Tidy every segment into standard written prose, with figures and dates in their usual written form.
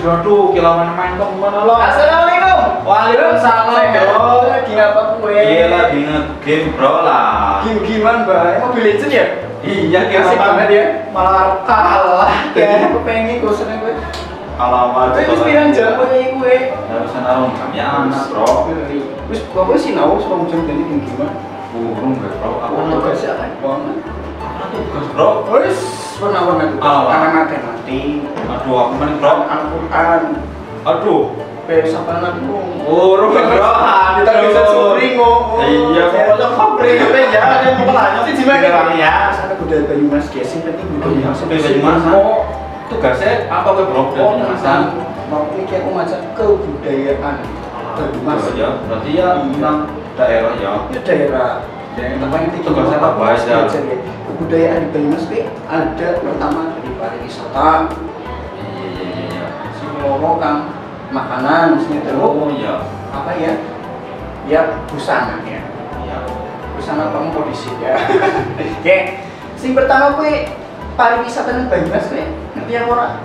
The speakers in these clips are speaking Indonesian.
Bro, kilauan main kok mana lo? Assalamualaikum. Waalaikumsalam, Bro. Lagi ngapa kue? Iya lagi nge-game, Bro lah. Game gimana, Mbak? Mobile Legends ya? Iya, game Asik apa? banget ya. Malah kalah. Ya, aku pengen bosan gue. Alamat. Tapi pirang jam kue kue. Harusan arung kami anak, Bro. Terus apa sih nawa selama jam tadi game gimana? Burung, Bro. Aku Aku tugas. tugas ya banget. Tugas, Bro. Terus warna-warna tugas. Ah. Karena matematik. Aduh, aku main, Bro. Al-Quran. Aduh. Sampai anakku. Burung, Bro. Kita bisa supring ngomong. Iya, pokoknya kopri gitu ya. Ada yang mau nanya sih gimana ya? Sana budaya Banyumas guys, yang penting budaya Banyumas. Tugasnya apa ke Bro? Banyumasan. Mau ini kayak aku macam kebudayaan Banyumas. Ya, berarti ya tentang daerah ya. Itu daerah. Yang tempat yang Tugasnya apa aja? Kebudayaan di Banyumas itu ada pertama dari pariwisata, Iya. si loro kan makanan, misalnya terus Oh iya. apa ya? Ya busana ya. Iya. Busana kamu kondisi ya. Oke. Sing pertama kue pariwisata nang Banyumas kue ngerti yang ora?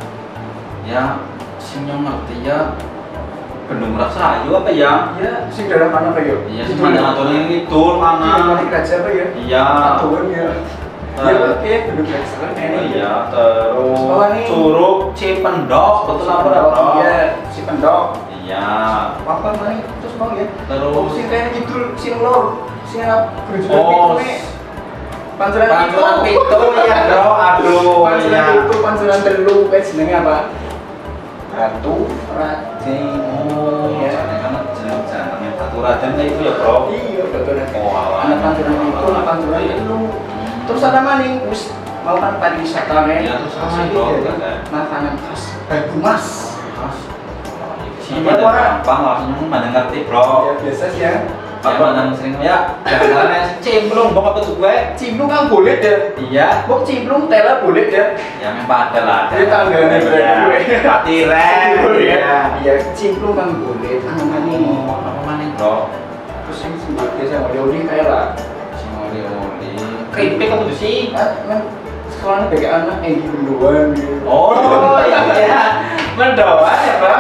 Ya, sing yang ngerti ya Bendung Rasayu apa ya? Ya, sing daerah mana apa ya? Iya, sing mana aturan ini kidul mana? Mana raja apa ya? Iya. Aturan ya. Ya oke, belum excellent Oh ini. iya, terus Sekolah nih. Curug Cipendok, betul apa Pendok, Bro? iya, si pendok. Iya. Apa mana terus mau ya? Terus Sing kayak gitu, sing lor, sing apa gerujukan Oh, itu nih. Pancuran Pancuran Pitu ya, Bro. Aduh, Pancuran iya. itu, pancuran telu, kayak jenenge apa? Ratu Raden. Oh, Iya. karena jeneng Batu Raden itu ya, Bro. Iya, betul. Oh, alah. Anak pancuran itu, pancuran telu. Terus ada maning, wis mau kan pariwisata nih. Iya, terus apa sih, Bro? Makanan khas Banyumas. Sini ada gampang, langsung mana ngerti, Bro. Ya biasa sih ya. Ya, mana sering ya, jangan cemplung, bok apa tuh gue? Cimplung kan boleh deh. Iya, Bok cimplung tela boleh deh. ya memang ada lah. Dia tangganya berarti gue. Patiren, Iya. Iya, cimplung kan boleh. Tangan Oh, apa mana, Bro? Terus yang sebut biasa oli kayak lah. Si oli-oli. Keripik apa tuh sih? Kan sekolahnya bagi anak yang di benduan gitu. Oh, iya. Mendoan ya, Bro.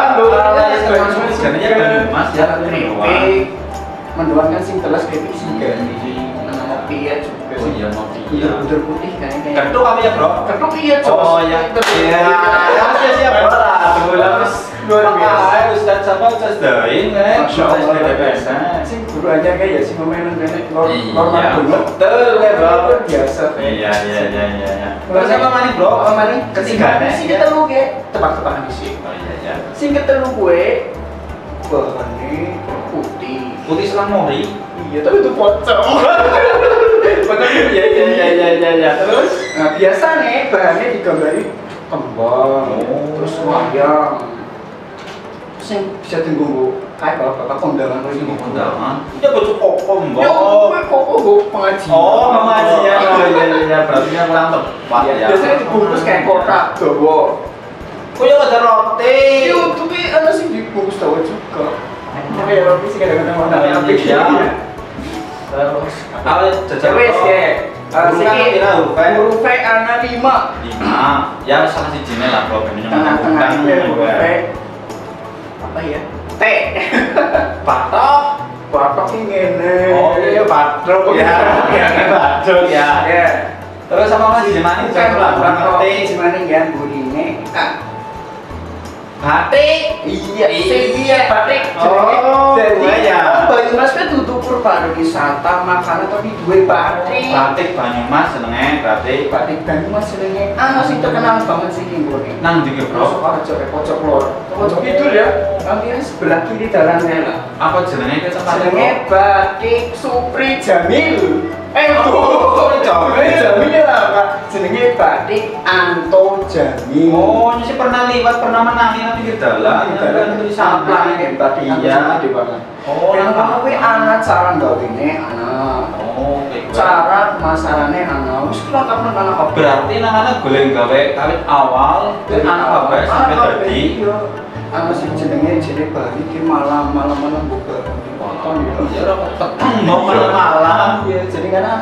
Sebenarnya Banyumas ya, keripik. Mendoan kan sing telas keripik sing gani. Nama pia juga Oh sih. iya, mau iya. Buder putih kayaknya. Ketuk apa ya, Bro? Ketuk iya, Jos. Oh iya. Iya. Ya siap, Bro lah. Tunggu lah. Luar biasa. Ustaz siapa Ustaz Dain kan? Masya Allah, Ustaz biasa. sing guru aja kayak ya sing pemainan kene normal Iya, banget. betul ya, Bro. Luar biasa. Iya. Terus Siapa mana, Bro? Apa maning? Ketiga Sing ketelu ge, tebak-tebakan dhisik. Oh iya. Sing ketelu gue bahannya putih. Putih Selang Mori. Iya, tapi itu pocong. Pocong Iya. Terus, nah biasa nih bahannya digambari kembang, terus wayang. Terus yang bisa tunggu kayak bapak kondangan Ini ini. kondangan. Ya bocah kokom, Bro. Ya, gue kok gue pengajian. Oh, pengajian. Oh iya. Berarti yang kurang tepat Ya, ya. biasanya dibungkus kayak kotak dawa. Kok ya ada roti? Iya, tapi ada sih dibungkus dawa juga. Kayak roti sih kadang-kadang warna Namanya apik Indonesia. ya. Terus, Awal jajal. wes ya. Huruf kan pira huruf? Huruf ana 5. 5. Ya salah si jine lah bro, ini Tengah-tengah itu ya, huruf P. Apa ya? T. Batok. Batok ini ngene. Oh iya batok ya. Batok ya. Ya. Terus sama mas Jemani Bukan lah, kurang batok. ngerti. Gimana ya burine? Batik. Iya, iya batik. Oh, Jadi ya. Banyumas kan tutup pariwisata, makanan tapi duwe batik. Batik Banyumas senenge batik. Batik Banyumas jenenge sing terkenal banget sih ki nggone. Nang ndi ki, Bro? Pojok lor. Pojok kidul ya. Nanti sebelah kiri dalan lah. Apa jenenge ke tempat Jenenge Batik Supri Jamil. Supri Jamil. lah, Pak. Jenenge Batik Anto Jamil. Oh, ini sih pernah liwat, pernah menangi nanti pinggir dalan. Dalan tulisan samplang Batik Iya. di banget. Oh, yang nama kuwi anak cara gawene anak. Oh, kayak gue. Cara pemasarannya anak. Wis lengkap nang anak apa? Berarti namanya goleng gawe kawit awal dan anak apa sampai tadi. Anak sing jenenge jenenge Bali ki malam-malam buka. Ya ora peteng mau malam. Iya, jadi karena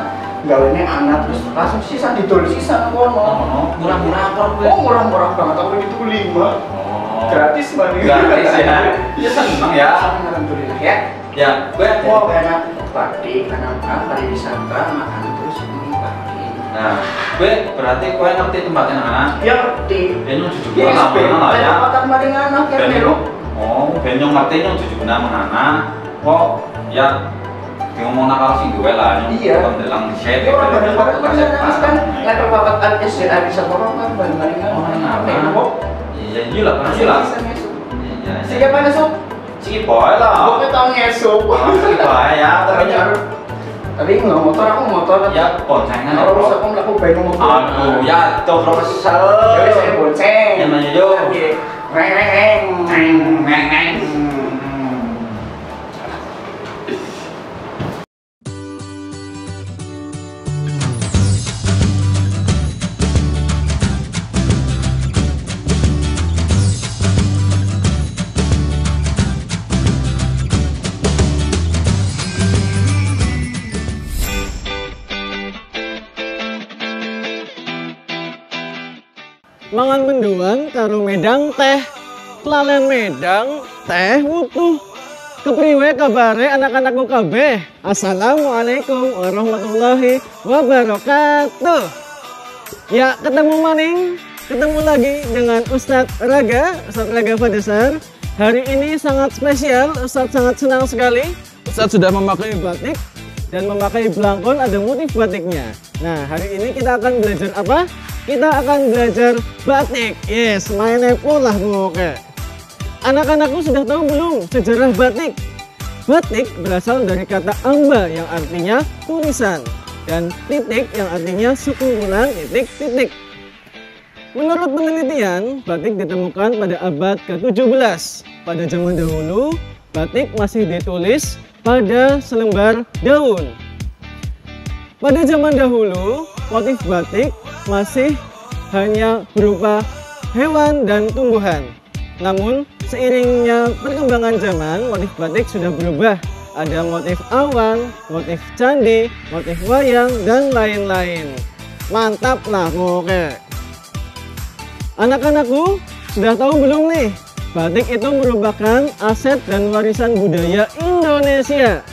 gawene anak terus langsung sisa didol sisa kono. Oh, murah-murah apa gue? Oh, murah-murah banget. Aku itu 5. Oh, Oh. Gratis Bang. Gratis ya. Ya seneng ya. Alhamdulillah ya. Ya, gue Mau enak batik, anak hari disangka makan terus ini batik. Nah, gue berarti gue ngerti tempatnya anak. Ya ngerti. Ini jujur Yes, lah ya. Tempat maring anak ya melu. Oh, ben yang ngerti yang jujur menana. Oh, ya ngomong nakal sih gue lah. Iya. Pendelang di set. Orang bareng-bareng kan level babat artis ya bisa orang kan bareng-bareng anak. Iya, iya lah, pasti lah. Iya. Siapa mana sob? Si boy lah. Gue tau ngesuk. Si boy ya, tapi nggak motor, aku motor. Ya, boncengan ya. Kalau rusak aku nggak aku pengen motor. Aduh, ya tuh profesor. Jadi saya bonceng. Yang mana yo? Reng reng reng reng reng. Mangan mendoan karo medang teh, kelalen medang teh wutuh. Kepriwe kabare anak-anakku kabeh. Assalamualaikum warahmatullahi wabarakatuh. Ya, ketemu lagi dengan Ustadz Raga Fadesar. Hari ini sangat spesial, Ustadz sangat senang sekali. Ustadz sudah memakai batik dan memakai belangkon, ada motif batiknya. Nah, hari ini kita akan belajar apa? Kita akan belajar batik. Yes, mainnya pun lah oke. Anak-anakku sudah tahu belum sejarah batik? Batik berasal dari kata amba yang artinya tulisan dan titik yang artinya sekumpulan titik-titik. Menurut penelitian, batik ditemukan pada abad ke-17. Pada zaman dahulu, batik masih ditulis pada selembar daun. Pada zaman dahulu, motif batik masih hanya berupa hewan dan tumbuhan. Namun, seiringnya perkembangan zaman, motif batik sudah berubah. Ada motif awan, motif candi, motif wayang, dan lain-lain. Mantap lah, oke. Anak-anakku, sudah tahu belum nih? Batik itu merupakan aset dan warisan budaya Indonesia.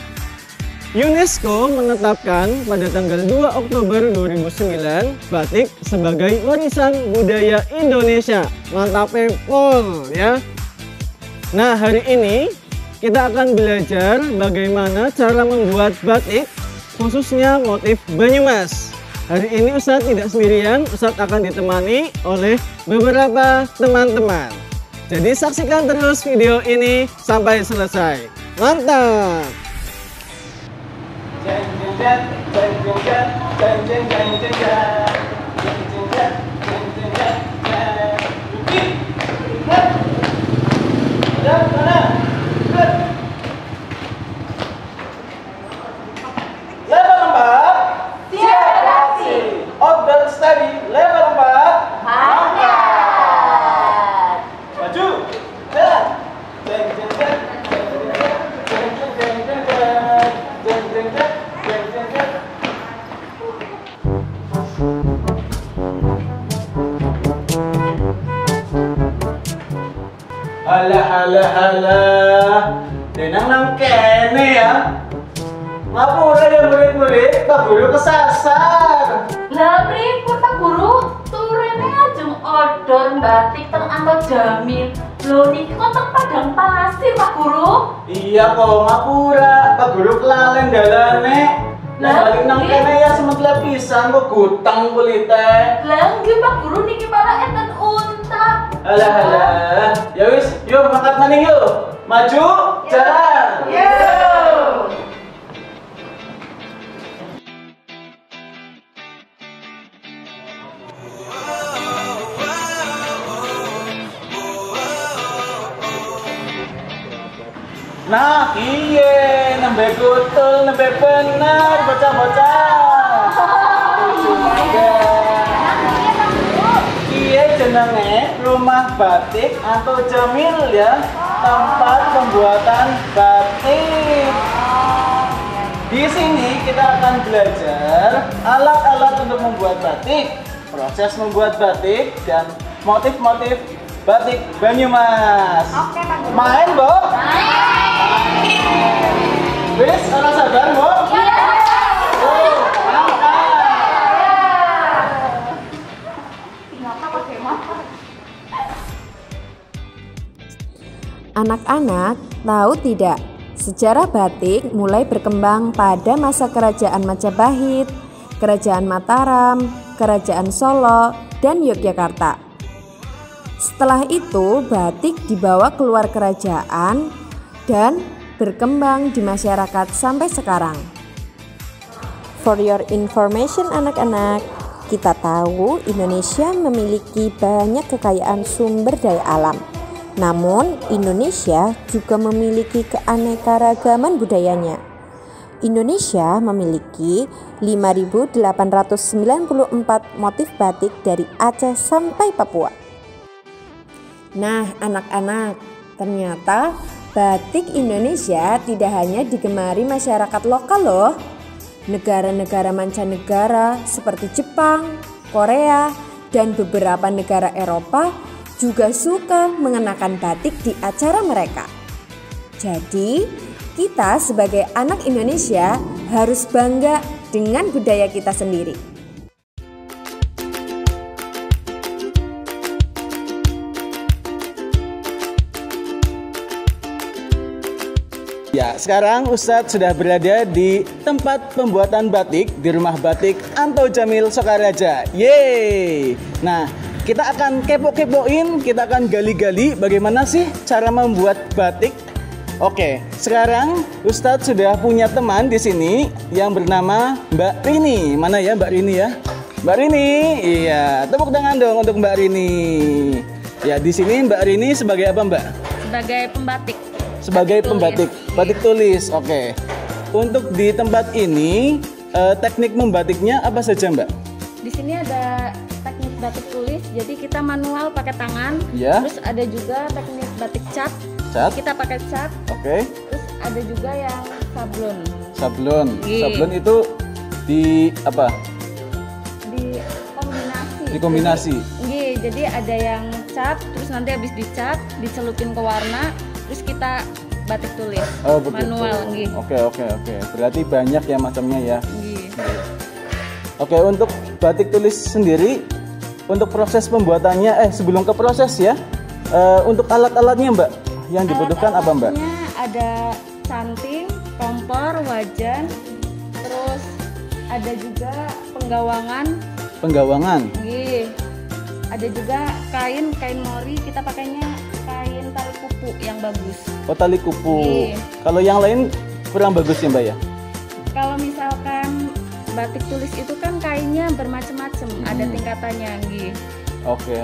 UNESCO menetapkan pada tanggal 2 Oktober 2009 batik sebagai warisan budaya Indonesia. Mantap pol ya. Nah, hari ini kita akan belajar bagaimana cara membuat batik, khususnya motif Banyumas. Hari ini Ustadz tidak sendirian, Ustadz akan ditemani oleh beberapa teman-teman. Jadi saksikan terus video ini sampai selesai. Mantap! Halah, denang nang kene ya. Ngapura ya murid-murid, Pak Guru kesasar. Lah pripun Pak Guru? Turene ajeng odor batik teng Anto Jamil. Lho niki kok teng padang pasir Pak Guru? Iya kok ngapura, Pak Guru kelalen dalane. Lah balik nang kene ya sementara pisan kok gutang kulite. Lah nggih Pak Guru niki malah enten unta. Halah, ya wis, yuk mangkat maning yuk. Maju, jalan. Yo. Nah, iya, nembe kutul, nembe bener, bocah-bocah. Iya jenenge rumah batik atau Jamil ya, tempat pembuatan batik. Di sini kita akan belajar alat-alat untuk membuat batik, proses membuat batik, dan motif-motif Batik Banyumas. Oke, Pak Guru. Main, Bo? Wis, ora sabar, Bo? Iya. Oh, angkat. Ngapa pakai motor? Anak-anak, tahu tidak? Sejarah batik mulai berkembang pada masa Kerajaan Majapahit, Kerajaan Mataram, Kerajaan Solo, dan Yogyakarta. Setelah itu, batik dibawa keluar kerajaan dan berkembang di masyarakat sampai sekarang. For your information anak-anak, kita tahu Indonesia memiliki banyak kekayaan sumber daya alam. Namun, Indonesia juga memiliki keanekaragaman budayanya. Indonesia memiliki 5.894 motif batik dari Aceh sampai Papua. Nah, anak-anak, ternyata batik Indonesia tidak hanya digemari masyarakat lokal loh. Negara-negara mancanegara seperti Jepang, Korea, dan beberapa negara Eropa juga suka mengenakan batik di acara mereka. Jadi, kita sebagai anak Indonesia harus bangga dengan budaya kita sendiri. Ya, sekarang Ustadz sudah berada di tempat pembuatan batik di Rumah Batik Anto Jamil Sokaraja. Yeay! Nah, kita akan kepo-kepoin, kita akan gali-gali bagaimana sih cara membuat batik. Oke, sekarang Ustadz sudah punya teman di sini yang bernama Mbak Rini. Mana ya Mbak Rini ya? Mbak Rini, iya, tepuk tangan dong untuk Mbak Rini. Ya, di sini Mbak Rini sebagai apa Mbak? Sebagai pembatik. Sebagai pembatik, batik tulis. Oke. Untuk di tempat ini teknik membatiknya apa saja Mbak? Di sini ada teknik batik tulis, jadi kita manual pakai tangan. Ya. Terus ada juga teknik batik cat. Cat. Kita pakai cat. Oke. Terus ada juga yang sablon. Sablon. Iya. Sablon itu di apa? Dikombinasi. Dikombinasi. Jadi ada yang cat, terus nanti habis dicat, dicelupin ke warna, terus kita batik tulis. Oh, begitu. Manual, nggih. Oke. Berarti banyak ya macamnya ya. Nggih. Oke, untuk batik tulis sendiri, untuk proses pembuatannya, sebelum ke proses ya, untuk alat-alatnya Mbak, yang dibutuhkan apa Mbak? Alat-alatnya ada canting, kompor, wajan, terus ada juga penggawangan. Penggawangan. Nggih. Ada juga kain mori, kita pakainya kain tali kupu yang bagus. Oh, tali kupu. Nggih. Kalau yang lain kurang bagus ya Mbak ya? Kalau misalkan batik tulis itu kan kainnya bermacam-macam, ada tingkatannya, nggih. Oke.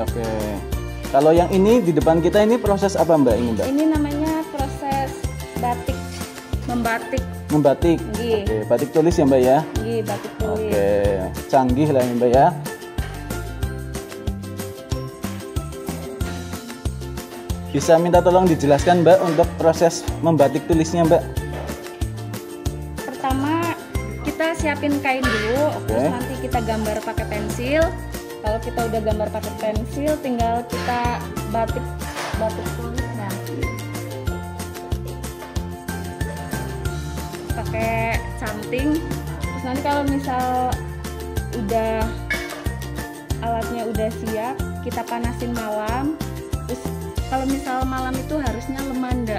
Kalau yang ini di depan kita ini proses apa Mbak ini Mbak? Ini namanya proses batik, membatik. Membatik. Nggih. Oke, batik tulis ya Mbak ya? Nggih, batik tulis. Oke, canggih lah ini Mbak ya. Bisa minta tolong dijelaskan Mbak untuk proses membatik tulisnya Mbak? Pertama kita siapin kain dulu, terus nanti kita gambar pakai pensil. Kalau kita udah gambar pakai pensil, tinggal kita batik tulisnya. Pakai canting. Terus nanti kalau misal udah alatnya udah siap, kita panasin malam. Terus kalau misal malam itu harusnya lemanda.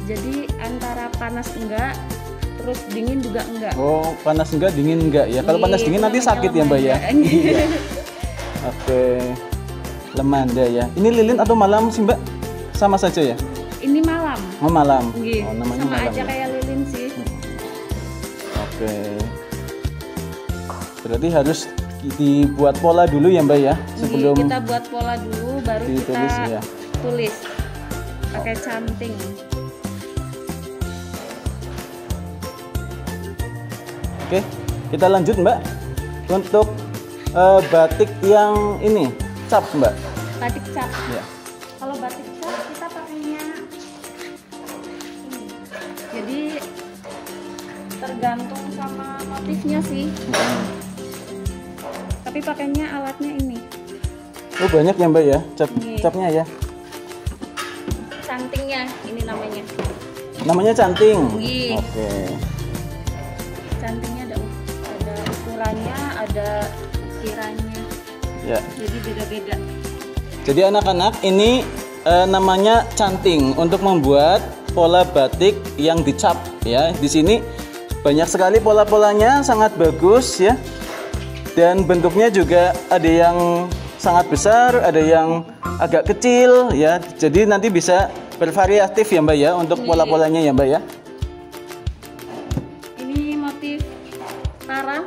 Jadi antara panas enggak, terus dingin juga enggak. Oh, panas enggak, dingin enggak ya? Kalau panas dingin nanti sakit ya Mbak ya? Iya. Oke, lemanda ya. Ini lilin atau malam sih Mbak? Sama saja ya? Ini malam. Oh malam. Nggih, Oh, namanya sama malam aja ya? kayak lilin sih. Oke. Berarti harus dibuat pola dulu ya Mbak ya? Sebelum Nggih, kita buat pola dulu, baru ditulis, kita ya. tulis pakai canting. Oke, kita lanjut Mbak. Untuk batik yang ini, cap Mbak. Batik cap. Ya. Kalau batik cap kita pakainya ini. Jadi tergantung sama motifnya sih. Tapi pakainya alatnya ini. Oh banyak ya Mbak ya, Iya. capnya ya. cantingnya, ini namanya. Namanya canting. Iya. Oke. Cantingnya ada ukurannya, ada ukirannya. Ya. Jadi beda-beda. Jadi anak-anak ini namanya canting untuk membuat pola batik yang dicap ya. Di sini banyak sekali pola-polanya, sangat bagus ya. Dan bentuknya juga ada yang sangat besar, ada yang agak kecil ya. Jadi nanti bisa bervariatif ya Mbak ya untuk pola-polanya ya Mbak ya. Ini motif parang.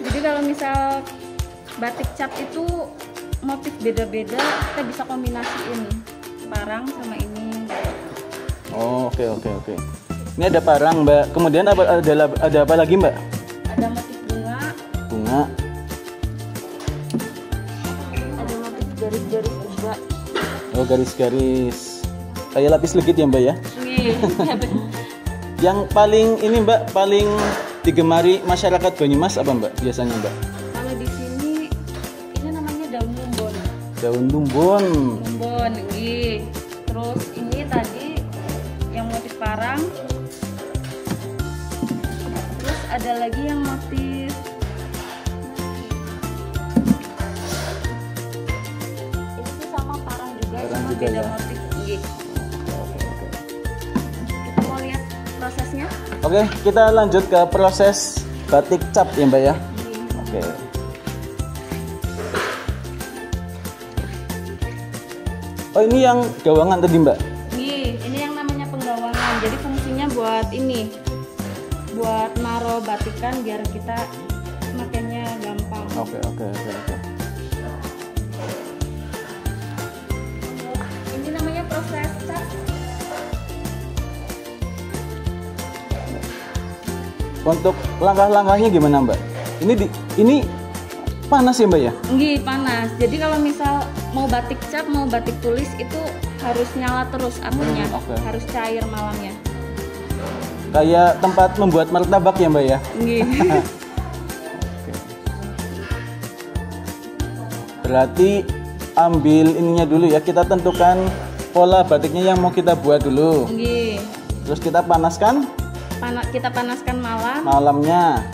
Jadi kalau misal batik cap itu motif beda-beda, kita bisa kombinasiin parang sama ini. Oh, oke. Ini ada parang Mbak. Kemudian ada apa lagi Mbak? Ada motif bunga, Bunga. ada motif garis-garis juga. Oh, garis-garis. Kayak lapis legit ya Mbak ya? Iya, benar. Yang paling ini Mbak, paling digemari masyarakat Banyumas apa Mbak biasanya Mbak? Kalau di sini ini namanya daun lumbon. Daun lumbon. Lumbon, iya. Terus ini tadi yang motif parang. Terus ada lagi yang motif ini sih sama parang juga, Parang cuma juga beda ya. motif. Iya. Kita mau lihat prosesnya. Oke, kita lanjut ke proses batik cap ya Mbak ya. Oke. Oh, ini yang gawangan tadi Mbak. Ini yang namanya penggawangan. Jadi fungsinya buat ini, buat naro batikan biar kita makainya gampang. Oke. Ini namanya proses cap. Untuk langkah-langkahnya gimana Mbak? Ini panas ya Mbak ya? Panas. Jadi kalau misal mau batik cap, mau batik tulis itu harus nyala terus apinya, oke. harus cair malamnya. Kayak tempat membuat martabak ya Mbak ya? Berarti ambil ininya dulu ya, kita tentukan pola batiknya yang mau kita buat dulu. Terus kita panaskan Kita panaskan malamnya.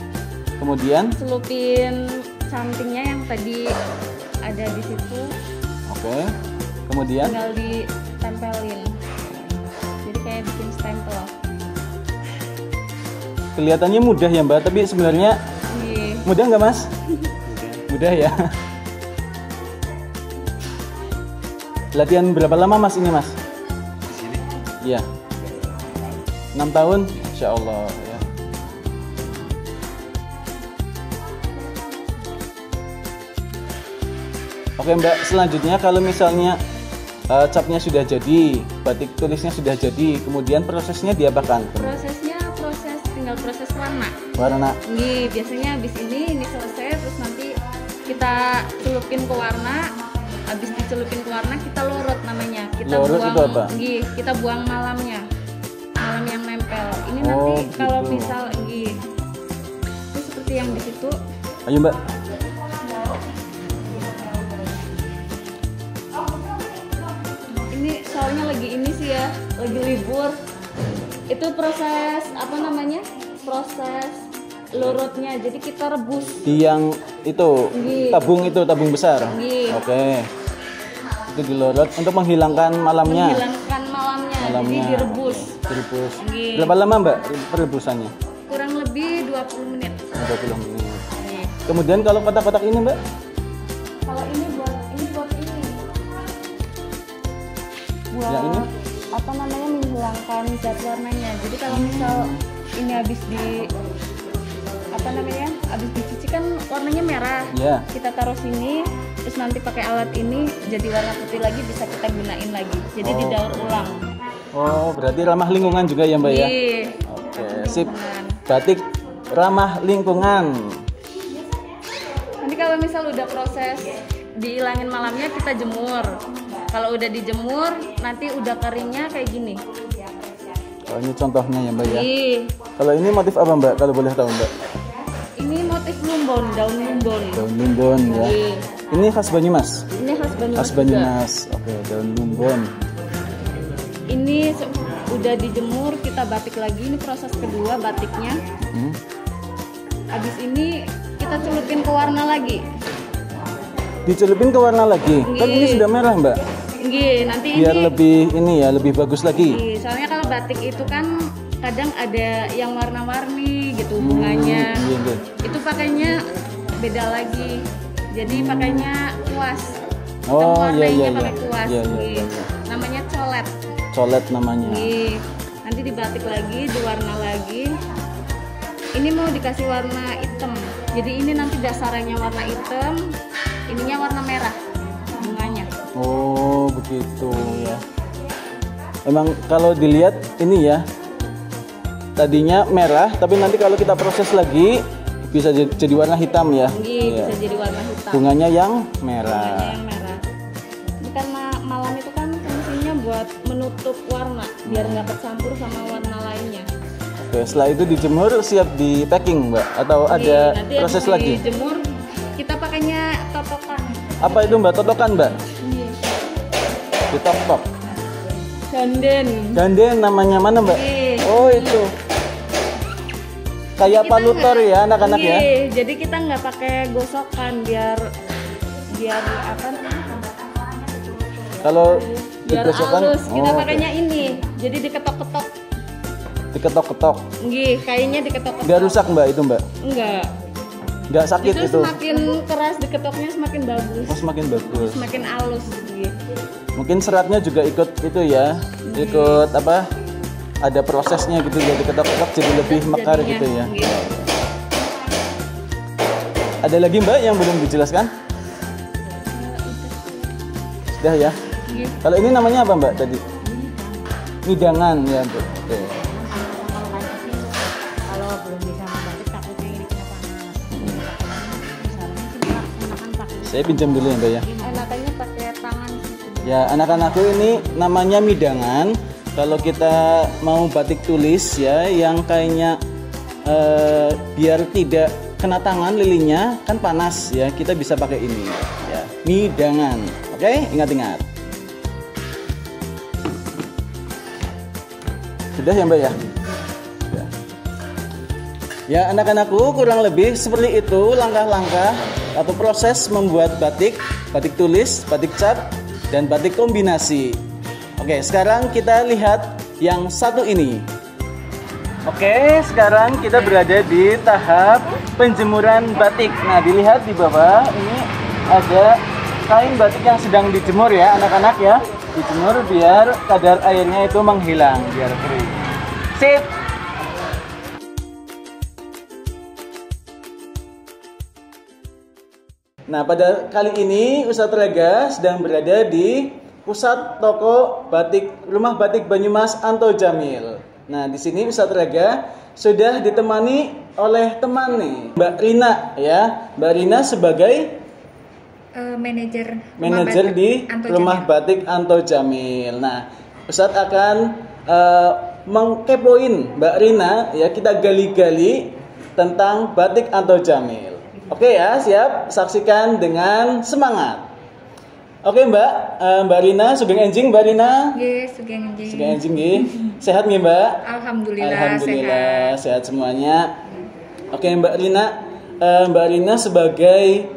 Kemudian celupin cantingnya yang tadi ada di situ. oke. Kemudian Tinggal ditempelin. Jadi kayak bikin stempel. kelihatannya mudah ya Mbak, tapi sebenarnya mudah nggak Mas? Mudah ya. Latihan berapa lama Mas ini Mas? Di sini. Iya. 6 tahun, Insya Allah ya. Oke Mbak, selanjutnya kalau misalnya capnya sudah jadi, batik tulisnya sudah jadi, kemudian prosesnya diapakan? Prosesnya tinggal proses warna. Warna. Biasanya habis ini selesai, terus nanti kita celupin ke warna. Habis dicelupin ke warna kita lorot namanya. Kita Lorot buang, itu apa? Kita buang malamnya. Malam yang nempel. Ini nanti gitu. kalau misal itu seperti yang di situ. Ayo Mbak. Ini soalnya lagi ini sih ya, lagi libur. Itu proses apa namanya? Proses lorotnya. Jadi kita rebus. Yang itu tabung besar. Oke. Itu dilorot untuk menghilangkan malamnya. Menghilangkan malamnya. Jadi direbus. Berapa lama Mbak perebusannya? Kurang lebih 20 menit. 20 menit. Kemudian kalau kotak-kotak ini Mbak? Kalau ini buat ini. Buat Yang ini? apa namanya, menghilangkan zat warnanya. Jadi kalau misal ini habis dicuci kan warnanya merah. Iya. Kita taruh sini, terus nanti pakai alat ini jadi warna putih lagi, bisa kita gunain lagi. Jadi didaur ulang. Oh, berarti ramah lingkungan juga ya Mbak ya? Oke, sip. Batik ramah lingkungan. Nanti kalau misal udah proses dihilangin malamnya, kita jemur. Kalau udah dijemur, nanti udah keringnya kayak gini. Oh, ini contohnya ya Mbak ya? Kalau ini motif apa Mbak, kalau boleh tahu Mbak? Ini motif lumbon, daun lumbon. Daun lumbon ya. Ini khas Banyumas? Ini khas Banyumas. Khas Banyumas. Oke, daun lumbon. Ini udah dijemur, kita batik lagi. Ini proses kedua batiknya. Habis ini kita celupin ke warna lagi. Dicelupin ke warna lagi. Kan ini sudah merah, Mbak. Nggih, nanti Biar ini lebih ini ya, lebih bagus lagi. nggih, soalnya kalau batik itu kan kadang ada yang warna-warni gitu bunganya. Iya, iya. Itu pakainya beda lagi. Jadi pakainya kuas. Kita Oh, iya, mewarnainya iya, pakai iya. kuas. Iya, iya, nggih. iya. Namanya colet. Colet namanya. Nggih. Nanti dibatik lagi, diwarna lagi. Ini mau dikasih warna hitam. Jadi ini nanti dasarnya warna hitam, ininya warna merah bunganya. Oh, begitu ya. Emang kalau dilihat ini ya, tadinya merah, tapi nanti kalau kita proses lagi bisa jadi warna hitam ya. Nggih, Iya. bisa jadi warna hitam. Bunganya yang Bunganya merah. yang merah. Ini karena malam itu kan fungsinya buat menutup warna biar nggak tercampur sama warna lainnya. Oke, setelah itu dijemur siap di packing, Mbak, atau ada Nanti proses habis lagi? dijemur kita pakainya totokan. Apa itu, Mbak? Totokan, Mbak? Ditok-tok. Ganden. Ganden namanya mana, Mbak? Nggih. Oh, itu. Kayak Kita palutor nggak- ya anak-anak ya. Nggih, jadi kita nggak pakai gosokan biar apa? Kalau Biar digosokkan, halus. Kita oke. pakainya ini. Jadi diketok-ketok. Diketok-ketok. Nggih, kayaknya diketok-ketok. Nggak rusak, Mbak, itu, Mbak? Enggak. Nggak sakit Justru itu? semakin keras diketoknya semakin bagus. Oh, semakin bagus. Semakin halus gitu. Mungkin seratnya juga ikut itu ya, ikut apa? Ada prosesnya gitu ya, diketok-ketok jadi lebih mekar Jadinya, gitu ya. gitu. Ada lagi, Mbak, yang belum dijelaskan? Sudah ya. Gitu. Kalau ini namanya apa, Mbak, tadi? Hidangan ya, Mbak. Oke. Kalau belum bisa membatik takutnya ini kena panas. Misalnya kita gunakan pakai Saya pinjam dulu ya, Mbak ya. Enakannya pakai tangan sih. Ya, anak-anakku ini namanya midangan. Kalau kita mau batik tulis ya, yang kayaknya biar tidak kena tangan lilinnya, kan panas ya, kita bisa pakai ini ya, midangan. Oke, ingat-ingat. Sudah ya, Mbak ya? Sudah. Ya, anak-anakku, kurang lebih seperti itu langkah-langkah atau proses membuat batik, batik tulis, batik cap, dan batik kombinasi. Oke, sekarang kita lihat yang satu ini. Oke, sekarang kita berada di tahap penjemuran batik. Nah, dilihat di bawah ini ada kain batik yang sedang dijemur ya, anak-anak ya. Dijemur biar kadar airnya itu menghilang, biar kering. Sip. Nah, pada kali ini Ustadz Rega sedang berada di pusat toko batik Rumah Batik Banyumas Anto Jamil. Nah, di sini Ustadz Rega sudah ditemani oleh teman nih, Mbak Rina ya. Mbak Rina sebagai manajer di Rumah Batik Anto Jamil. Nah, Ustadz akan mengkepoin Mbak Rina ya, kita gali-gali tentang batik Anto Jamil. Oke ya, siap? Saksikan dengan semangat. Oke, Mbak Rina, sugeng enjing Mbak Rina. Nggih, sugeng enjing. Sugeng enjing nggih. Sehat nggih, Mbak? Alhamdulillah, sehat semuanya. Oke, Mbak Rina sebagai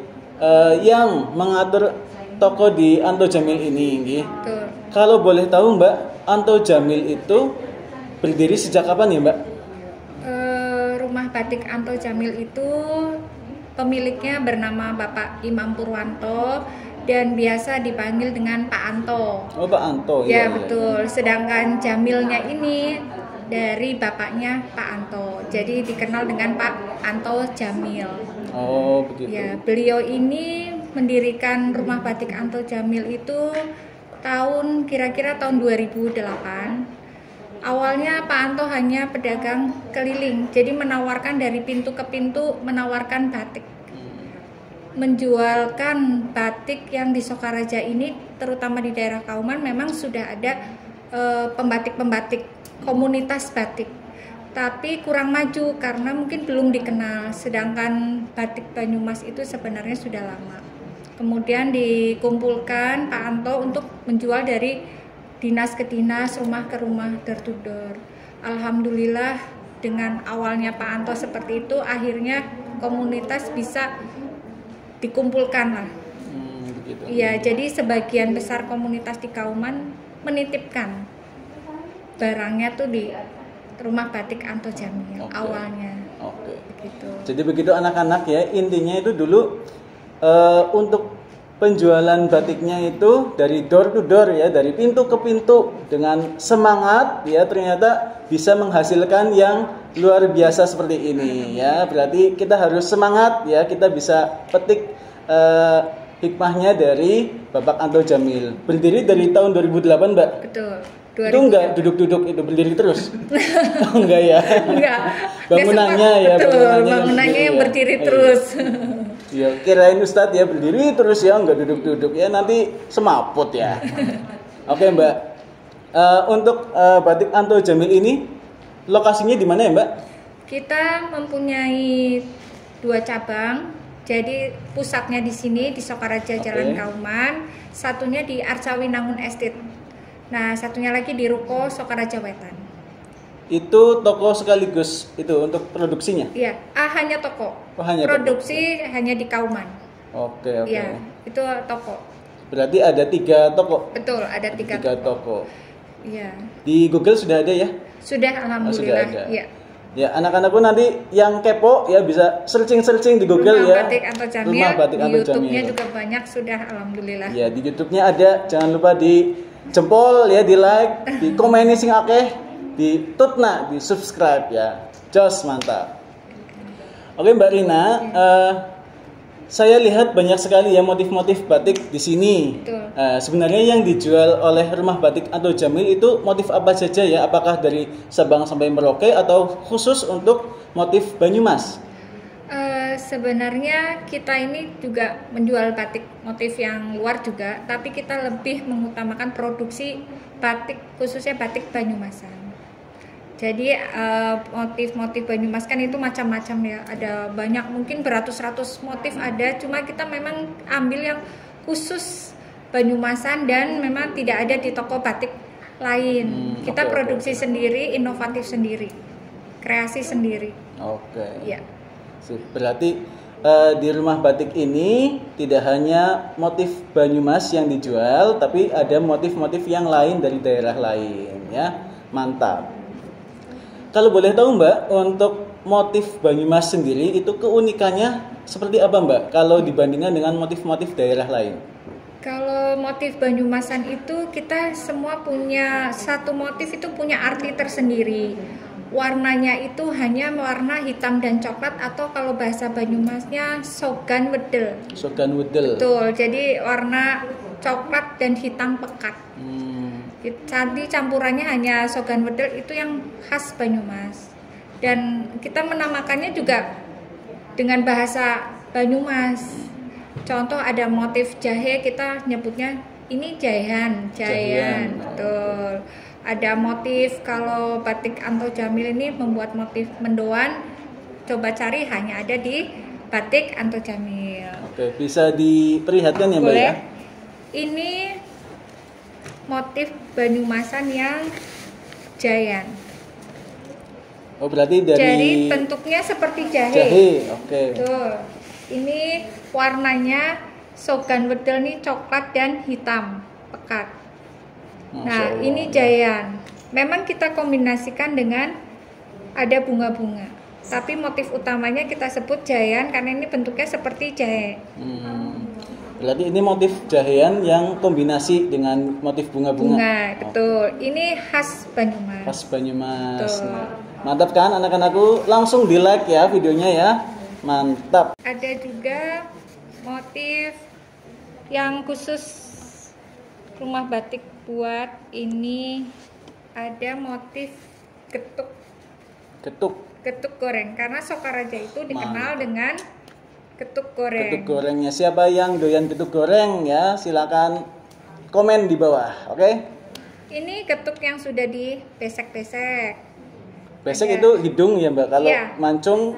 yang mengatur toko di Anto Jamil ini nggih. Betul. Kalau boleh tahu, Mbak, Anto Jamil itu berdiri sejak kapan ya, Mbak? Rumah Batik Anto Jamil itu pemiliknya bernama Bapak Imam Purwanto dan biasa dipanggil dengan Pak Anto. Oh, Pak Anto. Ya, betul. Sedangkan Jamilnya ini dari bapaknya Pak Anto. Jadi dikenal dengan Pak Anto Jamil. Oh, begitu. Ya, beliau ini mendirikan Rumah Batik Anto Jamil itu kira-kira tahun 2008. Awalnya Pak Anto hanya pedagang keliling, jadi menawarkan dari pintu ke pintu, menawarkan batik. Menjualkan batik yang di Sokaraja ini, terutama di daerah Kauman, memang sudah ada pembatik-pembatik, komunitas batik. Tapi kurang maju karena mungkin belum dikenal, sedangkan batik Banyumas itu sebenarnya sudah lama. Kemudian dikumpulkan Pak Anto untuk menjual dari dinas ke dinas, rumah ke rumah, door to door. Alhamdulillah dengan awalnya Pak Anto seperti itu, akhirnya komunitas bisa dikumpulkan lah. Begitu. Iya, jadi sebagian besar komunitas di Kauman menitipkan barangnya tuh di Rumah Batik Anto Jamil awalnya. Oke. Begitu. Jadi begitu anak-anak ya, intinya itu dulu untuk penjualan batiknya itu dari door to door ya, dari pintu ke pintu dengan semangat ya, ternyata bisa menghasilkan yang luar biasa seperti ini ya. Berarti kita harus semangat ya, kita bisa petik hikmahnya dari Bapak Anto Jamil. Berdiri dari tahun 2008, Mbak? Betul. 2003. Itu enggak duduk-duduk, itu berdiri terus? Oh, enggak ya? Enggak. Bangunannya ya, betul, bangunannya yang berdiri terus. Ya, kirain Ustadz ya berdiri terus ya, enggak duduk-duduk ya, nanti semaput ya. Oke, Mbak. Untuk Batik Anto Jamil ini lokasinya di mana ya, Mbak? Kita mempunyai 2 cabang. Jadi pusatnya di sini di Sokaraja Jalan Kauman, satunya di Arcawinangun Estate. Nah, satunya lagi di Ruko Sokaraja Wetan. Itu toko sekaligus itu untuk produksinya? Iya, hanya toko. Oh, hanya produksi toko. Hanya di Kauman. Oke. Iya, itu toko. Berarti ada 3 toko? Betul, ada 3 toko. Iya. Di Google sudah ada ya? Sudah, alhamdulillah. Sudah ada. Iya. Ya, anak-anakku nanti yang kepo ya bisa searching di Google Rumah ya. Batik Anto Jamil. Rumah Batik di Anto YouTube-nya Jamil. juga banyak, sudah alhamdulillah. Ya, di YouTube-nya ada. Jangan lupa di jempol ya, di like, di komeni sing akeh, di tutna, di subscribe ya. Jos, mantap. Oke, Mbak Rina, saya lihat banyak sekali ya motif-motif batik di sini. Sebenarnya yang dijual oleh Rumah Batik Anto Jamil itu motif apa saja ya? Apakah dari Sabang sampai Merauke atau khusus untuk motif Banyumas? Sebenarnya kita ini juga menjual batik motif yang luar juga, tapi kita lebih mengutamakan produksi batik, khususnya batik Banyumasan. Jadi motif-motif Banyumas kan itu macam-macam ya, ada banyak, mungkin beratus-ratus motif ada, cuma kita memang ambil yang khusus Banyumasan dan memang tidak ada di toko batik lain. Kita produksi sendiri, inovatif sendiri, kreasi sendiri. Oke. Ya. Berarti di Rumah Batik ini tidak hanya motif Banyumas yang dijual, tapi ada motif-motif yang lain dari daerah lain ya. Mantap. Kalau boleh tahu Mbak, untuk motif Banyumas sendiri itu keunikannya seperti apa Mbak kalau dibandingkan dengan motif-motif daerah lain? Kalau motif Banyumasan itu kita semua punya satu motif itu punya arti tersendiri. Warnanya itu hanya warna hitam dan coklat, atau kalau bahasa Banyumasnya sogan wedel. Sogan wedel. Betul, jadi warna coklat dan hitam pekat. Jadi campurannya hanya sogan wedel, itu yang khas Banyumas. Dan kita menamakannya juga dengan bahasa Banyumas. Contoh ada motif jahe, kita nyebutnya ini jaehan. Betul. Ada motif, kalau batik Anto Jamil ini membuat motif mendoan, coba cari hanya ada di batik Anto Jamil. Oke, bisa diperlihatkan ya Mbak? Boleh. Ya? Ini motif Banyumasan yang jayan. Oh, berarti dari Jadi bentuknya seperti jahe. Jahe, oke. Tuh. Ini warnanya sogan wedel nih coklat dan hitam pekat. Nah, ini jayan. Memang kita kombinasikan dengan ada bunga-bunga. Tapi motif utamanya kita sebut jayan karena ini bentuknya seperti jahe. Berarti ini motif jahean yang kombinasi dengan motif bunga-bunga. Bunga, betul. Ini khas Banyumas. Khas Banyumas. Mantap kan anak-anakku? Langsung di-like ya videonya ya. Mantap. Ada juga motif yang khusus Rumah Batik buat ini, ada motif getuk goreng, karena Sokaraja itu dikenal dengan getuk goreng. Getuk gorengnya, siapa yang doyan getuk goreng ya, silakan komen di bawah, oke? Ini getuk yang sudah dibesek-besek. Besek itu hidung ya Mbak, kalau mancung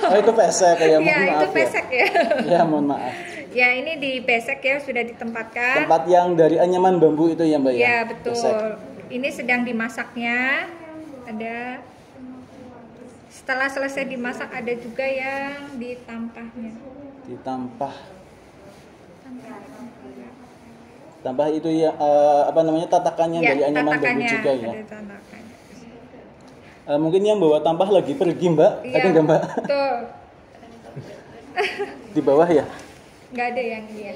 Oh itu pesek ya, mohon Ya, itu maaf ya. pesek ya. Ya mohon maaf. Ya, ini di pesek ya, sudah ditempatkan. Tempat yang dari anyaman bambu itu ya Mbak ya? Ya, betul. Pesek. Ini sedang dimasaknya. Ada. Setelah selesai dimasak ada juga yang ditampahnya. Ditampah. Tampah itu ya apa namanya tatakannya Ya, dari anyaman bambu tatakannya, juga ya. ada tatakannya. Mungkin yang bawa tampah lagi pergi Mbak, Iya, ada nggak Mbak? betul. Di bawah ya? Nggak ada yang dia.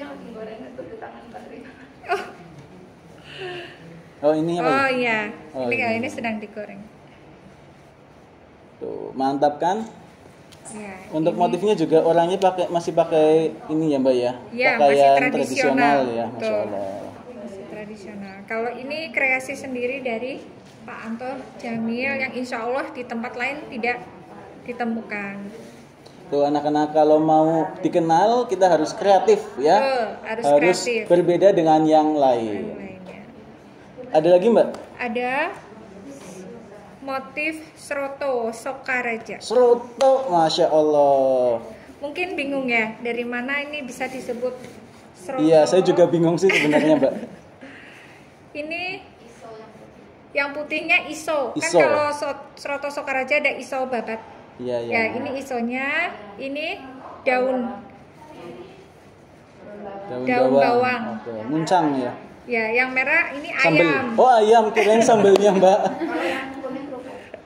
Oh ini apa? Oh iya, Oh, ini sedang digoreng. Tuh, mantap kan? Ya, Untuk ini- motifnya juga orangnya masih pakai ini ya Mbak ya? Iya, Pakaian masih tradisional tradisional, ya, Masya betul. Allah. Masih tradisional. Kalau ini kreasi sendiri dari Pak Anto Jamil yang insya Allah di tempat lain tidak ditemukan. Tuh anak-anak kalau mau dikenal kita harus kreatif ya. Betul, harus kreatif. Berbeda dengan yang lain. Lainnya. Ada lagi Mbak? Ada motif Sroto Sokaraja. Sroto, Masya Allah. Mungkin bingung ya, dari mana ini bisa disebut Sroto? Iya, saya juga bingung sih sebenarnya Mbak. Ini yang putihnya iso. Kan Iso. kalau Sroto Sokaraja ada iso babat. Iya, iya. Ya, ini isonya, ini daun daun bawang. Oke, muncang ya. Ya, yang merah ini Sambel. ayam. Oh, ayam kirain sambelnya Mbak.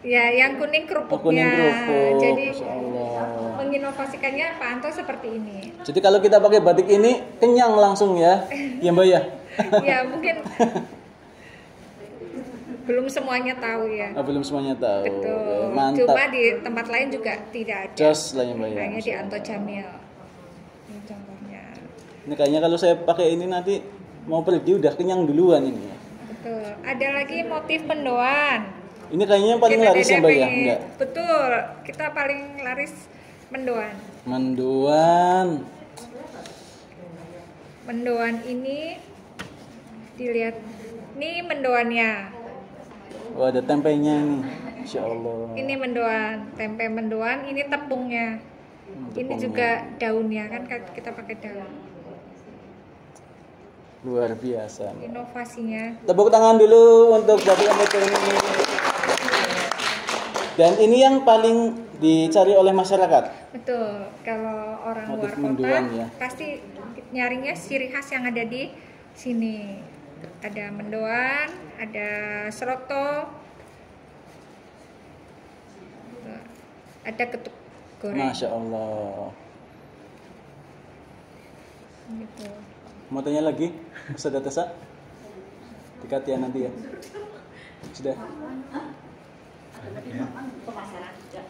Ya, yang kuning Oh, kerupuknya. kuning kerupuk. Jadi Masya Allah. menginovasikannya Pak Anto seperti ini. Jadi kalau kita pakai batik ini kenyang langsung ya. Ya Mbak ya. Ya, mungkin belum semuanya tahu ya. Oh, belum semuanya tahu. Betul. Oke, mantap. Cuma di tempat lain juga tidak ada. Jos lah ya Mbak ya. Hanya di Anto Jamil. Ini contohnya. Ini kayaknya kalau saya pakai ini nanti mau pergi udah kenyang duluan ini ya. Betul. Ada lagi motif mendoan. Ini kayaknya yang paling Kita laris ya Mbak ya? pengen- Enggak. Betul. Kita paling laris mendoan. Mendoan. Mendoan ini dilihat. Ini mendoannya. Oh, ada tempenya ini. Insya Allah. Ini mendoan, tempe mendoan, ini tepungnya. Ini tepungnya. juga daunnya kan kita pakai daun. Luar biasa. Inovasinya. Tepuk tangan dulu untuk batik Anto ini. Dan ini yang paling dicari oleh masyarakat. Betul. Kalau orang Motif luar kota mendoan ya. pasti nyarinya ciri khas yang ada di sini. Ada mendoan, ada seroto, ada ketuk goreng. Masya Allah. Gitu. Mau tanya lagi? Ustazah Tessa? Dekat ya nanti ya. Sudah.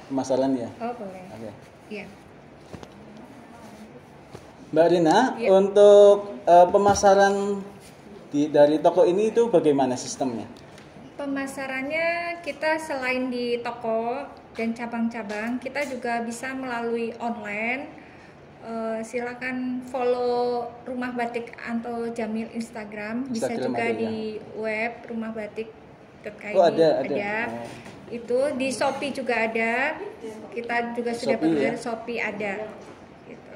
Pemasaran ya. Oh boleh. Oke. Iya. Mbak Rina, Iya. untuk pemasaran dari toko ini itu bagaimana sistemnya? Pemasarannya kita selain di toko dan cabang-cabang, kita juga bisa melalui online. Silakan follow Rumah Batik Anto Jamil Instagram, bisa Instagram juga ada ya? di web rumahbatik.id. Oh, ada. Oh. Itu di Shopee juga ada. Kita juga sudah Shopee, bekerja ya? Shopee ada. Gitu.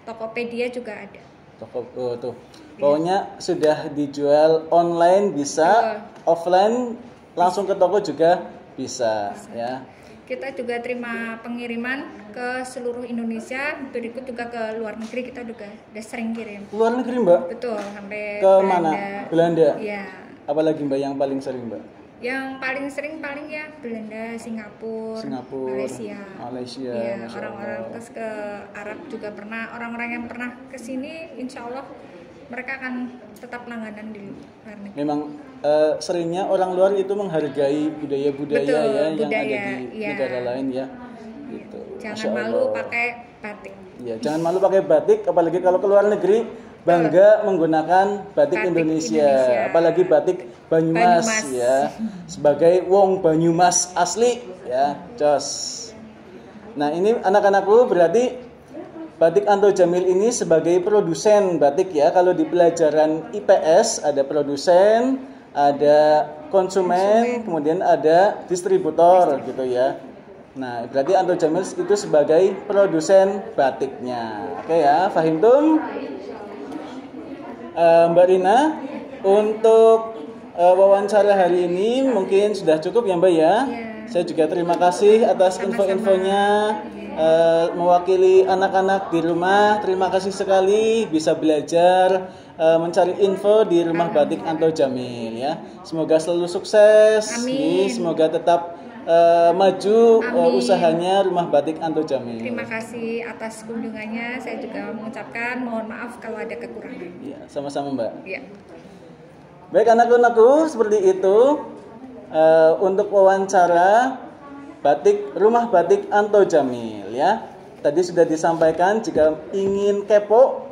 Tokopedia juga ada. Toko tuh. Pokoknya sudah dijual online bisa, offline langsung ke toko juga bisa. Ya. Kita juga terima pengiriman ke seluruh Indonesia, berikut juga ke luar negeri kita juga udah sering kirim. Luar negeri Mbak? Betul, sampai Ke mana? Belanda. Iya. Apalagi Mbak yang paling sering Mbak? Yang paling sering paling ya Belanda, Singapura, Malaysia. Iya, Masya orang-orang Allah. terus ke Arab juga pernah. Orang-orang yang pernah ke sini insya Allah mereka akan tetap langganan di luar negeri. Memang seringnya orang luar itu menghargai budaya-budaya Betul, ya yang budaya, ada di iya. negara lain ya. Gitu. Jangan Masya malu Allah. pakai batik. Ya, jangan malu pakai batik, apalagi kalau ke luar negeri bangga menggunakan batik Batik Indonesia. Indonesia. Apalagi batik Banyumas, Banyumas. ya. Sebagai wong Banyumas asli ya, jos. Nah, ini anak-anakku berarti Batik Anto Jamil ini sebagai produsen batik ya. Kalau di pelajaran IPS ada produsen, ada konsumen, kemudian ada distributor gitu ya. Nah, berarti Anto Jamil itu sebagai produsen batiknya. Oke ya, fahim tum? Mbak Rina, untuk wawancara hari ini mungkin sudah cukup ya Mbak ya. Saya juga terima kasih atas info-infonya. Mewakili anak-anak di rumah, terima kasih sekali bisa belajar mencari info di Rumah Batik Anto Jamil ya. Semoga selalu sukses. Nih, semoga tetap maju usahanya Rumah Batik Anto Jamil. Terima kasih atas kunjungannya. Saya juga mengucapkan mohon maaf kalau ada kekurangan. Ya, sama-sama Mbak. Ya. Baik anak-anakku, seperti itu untuk wawancara batik Rumah Batik Anto Jamil ya. Tadi sudah disampaikan, jika ingin kepo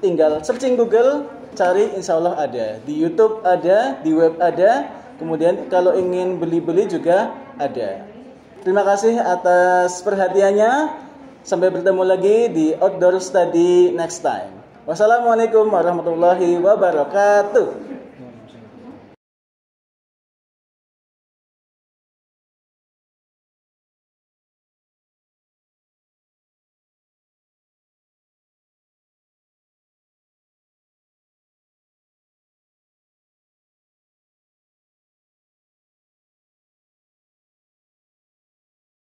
tinggal searching Google, cari, insya Allah ada. Di YouTube ada, di web ada. Kemudian kalau ingin beli-beli juga ada. Terima kasih atas perhatiannya. Sampai bertemu lagi di Outdoor Study next time. Wassalamualaikum warahmatullahi wabarakatuh.